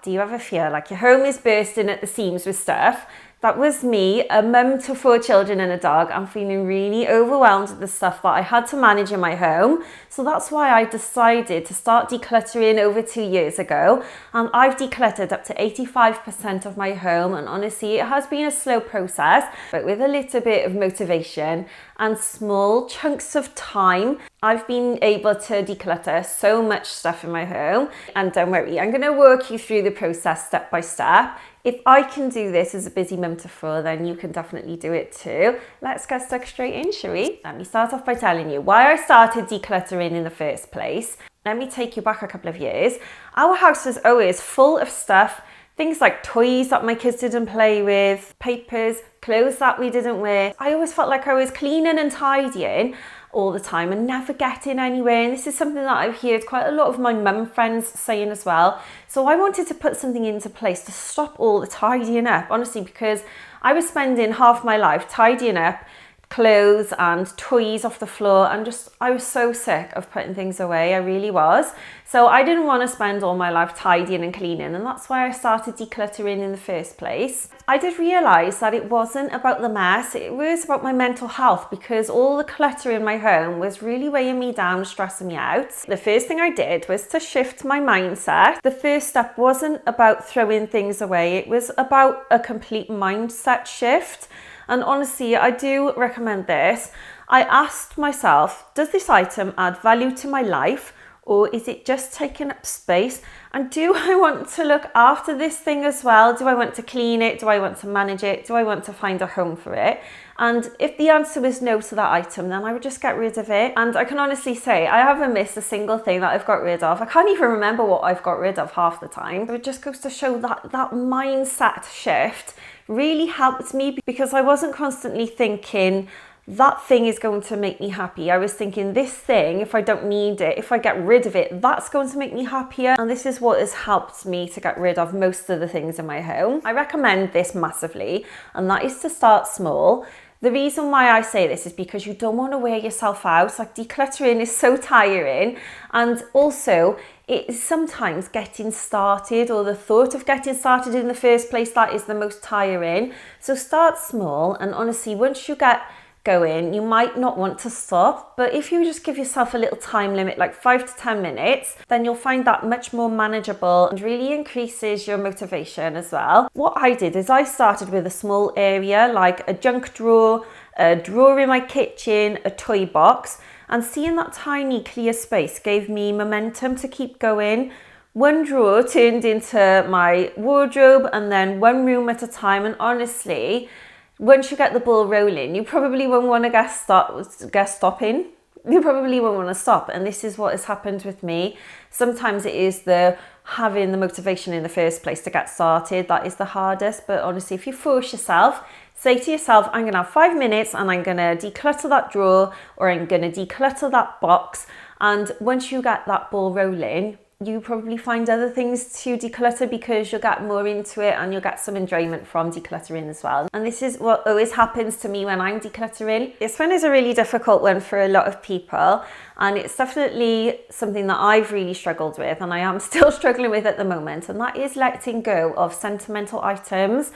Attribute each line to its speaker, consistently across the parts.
Speaker 1: Do you ever feel like your home is bursting at the seams with stuff? That was me, a mum to 4 children and a dog. I'm feeling really overwhelmed with the stuff that I had to manage in my home. So that's why I decided to start decluttering over 2 years ago. And I've decluttered up to 85% of my home. And honestly, it has been a slow process, but with a little bit of motivation and small chunks of time, I've been able to declutter so much stuff in my home. And don't worry, I'm going to walk you through the process step by step. If I can do this as a busy mum to 4, then you can definitely do it too. Let's get stuck straight in, shall we? Let me start off by telling you why I started decluttering in the first place. Let me take you back a couple of years. Our house was always full of stuff, things like toys that my kids didn't play with, papers, clothes that we didn't wear. I always felt like I was cleaning and tidying all the time and never getting anywhere. And this is something that I've heard quite a lot of my mum friends saying as well. So I wanted to put something into place to stop all the tidying up, honestly, because I was spending half my life tidying up clothes and toys off the floor, and I was so sick of putting things away. I really was. So I didn't want to spend all my life tidying and cleaning, and that's why I started decluttering in the first place. I did realise that it wasn't about the mess, it was about my mental health, because all the clutter in my home was really weighing me down, stressing me out. The first thing I did was to shift my mindset. The first step wasn't about throwing things away, it was about a complete mindset shift. And honestly, I do recommend this. I asked myself, does this item add value to my life, or is it just taking up space? And do I want to look after this thing as well? Do I want to clean it? Do I want to manage it? Do I want to find a home for it? And if the answer was no to that item, then I would just get rid of it. And I can honestly say I haven't missed a single thing that I've got rid of. I can't even remember what I've got rid of half the time. So it just goes to show that that mindset shift really helped me, because I wasn't constantly thinking that thing is going to make me happy. I was thinking this thing, if I don't need it, if I get rid of it, that's going to make me happier. And this is what has helped me to get rid of most of the things in my home. I recommend this massively, and that is to start small. The reason why I say this is because you don't want to wear yourself out. Like, decluttering is so tiring, and also it is sometimes getting started, or the thought of getting started in the first place, that is the most tiring. So start small, and honestly, once you get going, you might not want to stop, but if you just give yourself a little time limit, like 5 to 10 minutes, then you'll find that much more manageable and really increases your motivation as well. What I did is I started with a small area, like a junk drawer, a drawer in my kitchen, a toy box, and seeing that tiny clear space gave me momentum to keep going. One drawer turned into my wardrobe, and then one room at a time. And honestly, once you get the ball rolling, you probably won't want to stopping. You probably won't want to stop. And this is what has happened with me. Sometimes it is having the motivation in the first place to get started. That is the hardest. But honestly, if you force yourself, say to yourself, I'm going to have 5 minutes and I'm going to declutter that drawer, or I'm going to declutter that box. And once you get that ball rolling, you probably find other things to declutter, because you'll get more into it and you'll get some enjoyment from decluttering as well. And this is what always happens to me when I'm decluttering. This one is a really difficult one for a lot of people, and it's definitely something that I've really struggled with, and I am still struggling with at the moment, and that is letting go of sentimental items.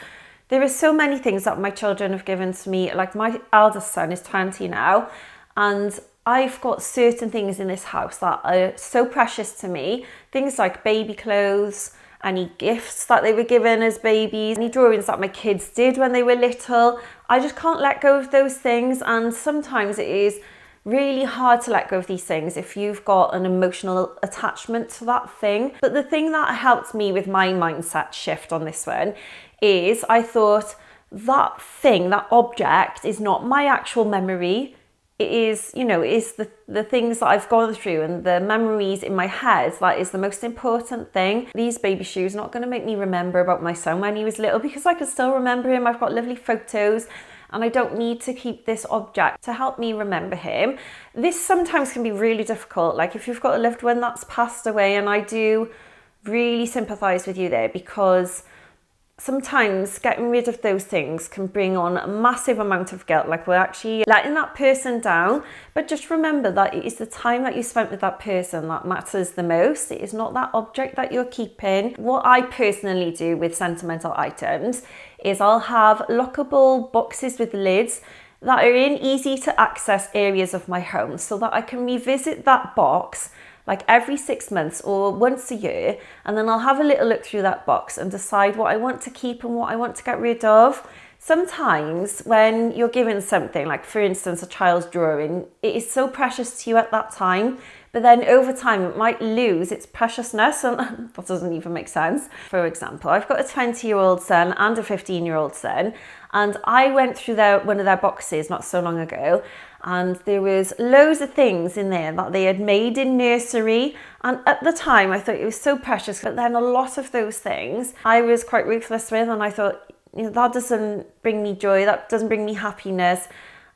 Speaker 1: There are so many things that my children have given to me. Like, my eldest son is 20 now, and I've got certain things in this house that are so precious to me. Things like baby clothes, any gifts that they were given as babies, any drawings that my kids did when they were little. I just can't let go of those things, and sometimes it is really hard to let go of these things if you've got an emotional attachment to that thing. But the thing that helped me with my mindset shift on this one is I thought, that thing, that object is not my actual memory. It is, it's the things that I've gone through and the memories in my head that is the most important thing. These baby shoes are not going to make me remember about my son when he was little, because I can still remember him. I've got lovely photos, and I don't need to keep this object to help me remember him. This sometimes can be really difficult, like if you've got a loved one that's passed away, and I do really sympathise with you there, because sometimes getting rid of those things can bring on a massive amount of guilt, like we're actually letting that person down. But just remember that it is the time that you spent with that person that matters the most. It is not that object that you're keeping. What I personally do with sentimental items is I'll have lockable boxes with lids that are in easy to access areas of my home, so that I can revisit that box like every 6 months or once a year, and then I'll have a little look through that box and decide what I want to keep and what I want to get rid of. Sometimes when you're given something, like for instance a child's drawing, it is so precious to you at that time, but then over time it might lose its preciousness, and that doesn't even make sense. For example, I've got a 20-year-old son and a 15-year-old son, and I went through one of their boxes not so long ago, and there was loads of things in there that they had made in nursery, and at the time I thought it was so precious, but then a lot of those things I was quite ruthless with, and I thought, you know, that doesn't bring me joy, that doesn't bring me happiness,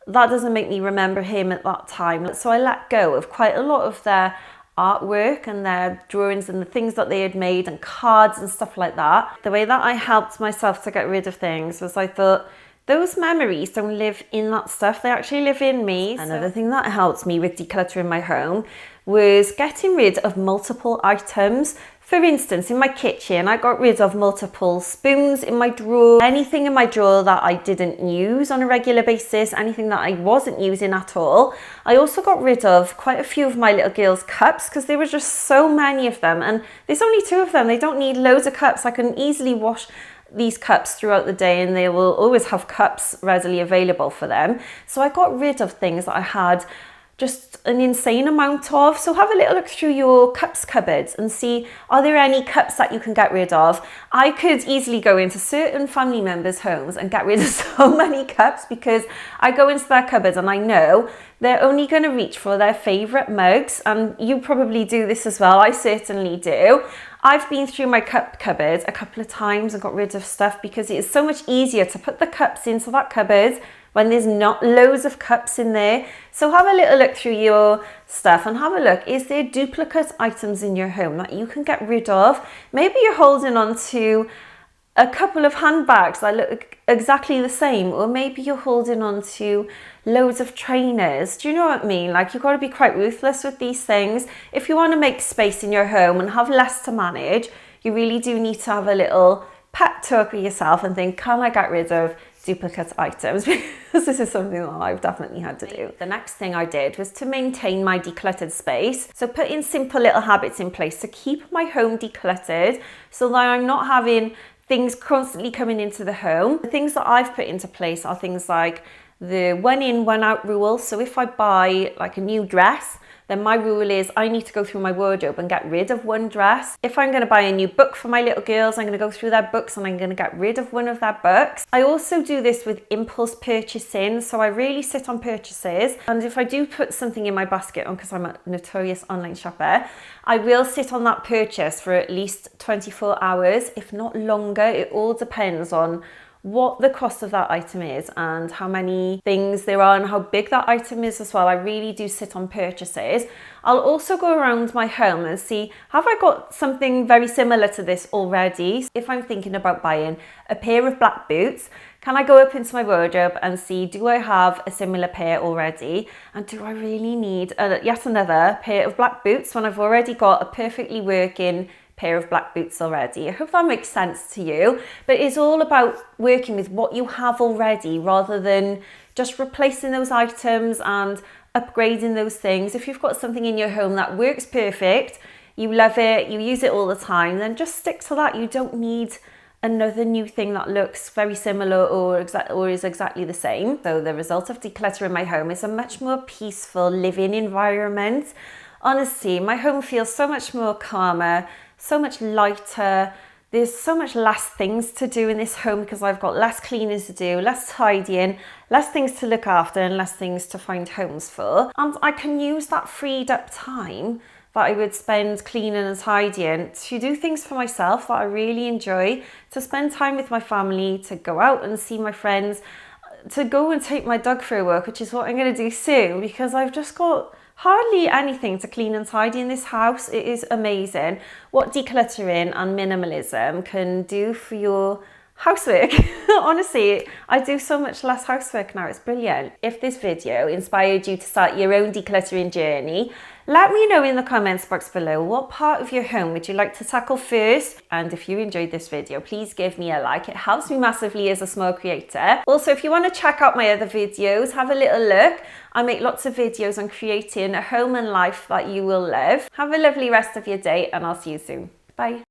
Speaker 1: that doesn't make me remember him at that time. So I let go of quite a lot of their artwork and their drawings and the things that they had made and cards and stuff like that. The way that I helped myself to get rid of things was I thought, those memories don't live in that stuff, they actually live in me. Another thing that helped me with decluttering my home was getting rid of multiple items. For instance, in my kitchen, I got rid of multiple spoons in my drawer, anything in my drawer that I didn't use on a regular basis, anything that I wasn't using at all. I also got rid of quite a few of my little girls' cups because there were just so many of them, and there's only 2 of them. They don't need loads of cups. I can easily wash these cups throughout the day and they will always have cups readily available for them. So I got rid of things that I had just an insane amount of. So have a little look through your cups cupboards and see, are there any cups that you can get rid of? I could easily go into certain family members' homes and get rid of so many cups, because I go into their cupboards and I know they're only going to reach for their favourite mugs, and you probably do this as well. I certainly do. I've been through my cup cupboard a couple of times and got rid of stuff because it is so much easier to put the cups into that cupboard when there's not loads of cups in there. So have a little look through your stuff and have a look, is there duplicate items in your home that you can get rid of? Maybe you're holding on to a couple of handbags that look exactly the same, or maybe you're holding on to loads of trainers. Do you know what I mean? Like, you've got to be quite ruthless with these things. If you want to make space in your home and have less to manage, you really do need to have a little pep talk with yourself and think, can I get rid of duplicate items? Because this is something that I've definitely had to do. The next thing I did was to maintain my decluttered space. So put in simple little habits in place to keep my home decluttered, so that I'm not having things constantly coming into the home. The things that I've put into place are things like the 1 in, 1 out rule. So if I buy like a new dress, then my rule is I need to go through my wardrobe and get rid of 1 dress. If I'm going to buy a new book for my little girls, I'm going to go through their books and I'm going to get rid of 1 of their books. I also do this with impulse purchasing. So I really sit on purchases. And if I do put something in my basket, because I'm a notorious online shopper, I will sit on that purchase for at least 24 hours, if not longer. It all depends on what the cost of that item is and how many things there are and how big that item is as well. I really do sit on purchases. I'll also go around my home and see, have I got something very similar to this already? If I'm thinking about buying a pair of black boots, can I go up into my wardrobe and see, do I have a similar pair already? And do I really need yet another pair of black boots when I've already got a perfectly working pair of black boots already? I hope that makes sense to you. But it's all about working with what you have already rather than just replacing those items and upgrading those things. If you've got something in your home that works perfect, you love it, you use it all the time, then just stick to that. You don't need another new thing that looks very similar or is exactly the same. So the result of decluttering my home is a much more peaceful living environment. Honestly, my home feels so much more calmer, so much lighter. There's so much less things to do in this home because I've got less cleaning to do, less tidying, less things to look after and less things to find homes for. And I can use that freed up time that I would spend cleaning and tidying to do things for myself that I really enjoy, to spend time with my family, to go out and see my friends, to go and take my dog for a walk, which is what I'm going to do soon, because I've just got hardly anything to clean and tidy in this house. It is amazing what decluttering and minimalism can do for your Housework. Honestly, I do so much less housework now. It's brilliant. If this video inspired you to start your own decluttering journey, let me know in the comments box below what part of your home would you like to tackle first. And if you enjoyed this video, please give me a like. It helps me massively as a small creator. Also, if you want to check out my other videos, have a little look. I make lots of videos on creating a home and life that you will love. Have a lovely rest of your day, and I'll see you soon. Bye.